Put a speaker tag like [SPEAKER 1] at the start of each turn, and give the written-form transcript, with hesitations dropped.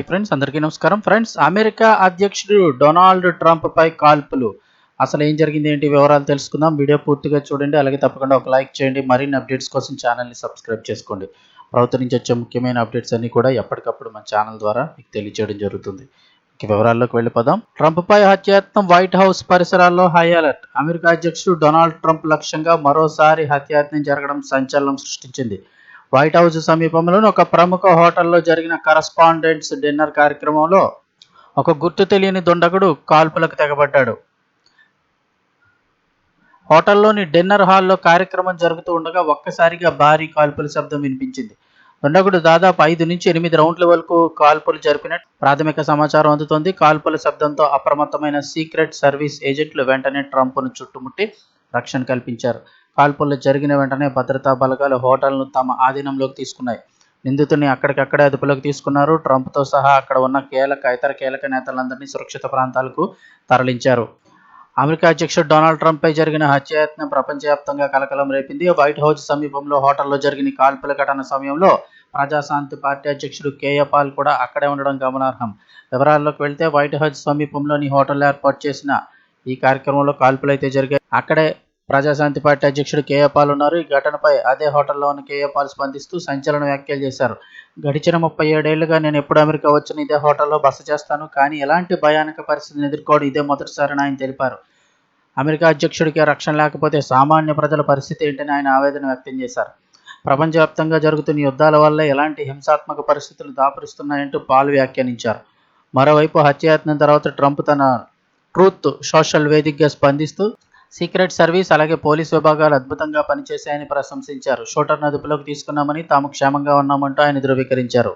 [SPEAKER 1] Friends అందరికీ నమస్కారం. Friends, America అధ్యక్షుడు డొనాల్డ్ ట్రంప్ పై కాల్పులు. అసలు ఏం జరిగింది, ఏంటి వివరాలు తెలుసుకుందాం. వీడియో పూర్తిగా చూడండి. అలాగే తప్పకుండా ఒక లైక్ చేయండి. మరిన్ని అప్డేట్స్ కోసం ఛానల్ని సబ్స్క్రైబ్ చేసుకోండి. ప్రభుత్వం నుంచి వచ్చే ముఖ్యమైన అప్డేట్స్ అన్ని కూడా ఎప్పటికప్పుడు మన ఛానల్ ద్వారా మీకు తెలియజేయడం జరుగుతుంది. వివరాల్లోకి వెళ్ళిపోదాం. ట్రంప్ పై హత్యాయత్నం, వైట్ హౌస్ పరిసరాల్లో హై అలర్ట్. అమెరికా అధ్యక్షుడు డొనాల్డ్ ట్రంప్ లక్ష్యంగా మరోసారి హత్యాయత్నం జరగడం సంచలనం సృష్టించింది. వైట్ హౌస్ సమీపంలోని ఒక ప్రముఖ హోటల్లో జరిగిన కరస్పాండెంట్స్ డిన్నర్ కార్యక్రమంలో ఒక గుర్తు తెలియని దుండగుడు కాల్పులకు తెగబడ్డాడు. హోటల్లోని డిన్నర్ హాల్లో కార్యక్రమం జరుగుతూ ఉండగా ఒక్కసారిగా భారీ కాల్పుల శబ్దం వినిపించింది. దుండగుడు దాదాపు 5 నుంచి 8 రౌండ్ల వరకు కాల్పులు జరిపినట్టు ప్రాథమిక సమాచారం అందుతోంది. కాల్పుల శబ్దంతో అప్రమత్తమైన సీక్రెట్ సర్వీస్ ఏజెంట్లు వెంటనే ట్రంప్ను చుట్టుముట్టి రక్షణ కల్పించారు. కాల్పులు జరిగిన వెంటనే భద్రతా బలగాలు హోటల్ను తమ ఆధీనంలోకి తీసుకున్నాయి. నిందితుడిని అక్కడికక్కడే అదుపులోకి తీసుకున్నారు. ట్రంప్తో సహా అక్కడ ఉన్న ఇతర కీలక నేతలందరినీ సురక్షిత ప్రాంతాలకు తరలించారు. అమెరికా అధ్యక్షుడు డొనాల్డ్ ట్రంప్పై జరిగిన హత్యాయత్నం ప్రపంచవ్యాప్తంగా కలకలం రేపింది. వైట్ హౌస్ సమీపంలో హోటల్లో జరిగిన కాల్పుల ఘటన సమయంలో ప్రజాశాంతి పార్టీ అధ్యక్షుడు కేఏ పాల్ కూడా అక్కడే ఉండడం గమనార్హం. వివరాల్లోకి వెళ్తే, వైట్ హౌస్ సమీపంలోని హోటల్లో ఏర్పాటు చేసిన ఈ కార్యక్రమంలో కాల్పులు అయితే జరిగాయి. అక్కడే ప్రజాశాంతి పార్టీ అధ్యక్షుడు కేఏ పాల్ ఉన్నారు. ఈ ఘటనపై అదే హోటల్లో ఉన్న కేఏ పాల్ స్పందిస్తూ సంచలన వ్యాఖ్యలు చేశారు. గడిచిన 37 ఏళ్లుగా నేను ఎప్పుడు అమెరికా వచ్చిన ఇదే హోటల్లో బస చేస్తాను, కానీ ఎలాంటి భయానక పరిస్థితిని ఎదుర్కోవడం ఇదే మొదటిసారని ఆయన తెలిపారు. అమెరికా అధ్యక్షుడికి రక్షణ లేకపోతే సామాన్య ప్రజల పరిస్థితి ఏంటని ఆయన ఆవేదన వ్యక్తం చేశారు. ప్రపంచవ్యాప్తంగా జరుగుతున్న యుద్ధాల వల్ల ఎలాంటి హింసాత్మక పరిస్థితులు దాపురిస్తున్నాయంటూ పాల్ వ్యాఖ్యానించారు. మరోవైపు హత్యాయత్నం తర్వాత ట్రంప్ తన ట్రూత్ సోషల్ వేదికగా స్పందిస్తూ సీక్రెట్ సర్వీస్ అలాగే పోలీస్ విభాగాలు అద్భుతంగా పనిచేశాయని ప్రశంసించారు. షూటర్ను అదుపులోకి తీసుకున్నామని, తాము క్షేమంగా ఉన్నామంటూ ఆయన ధృవీకరించారు.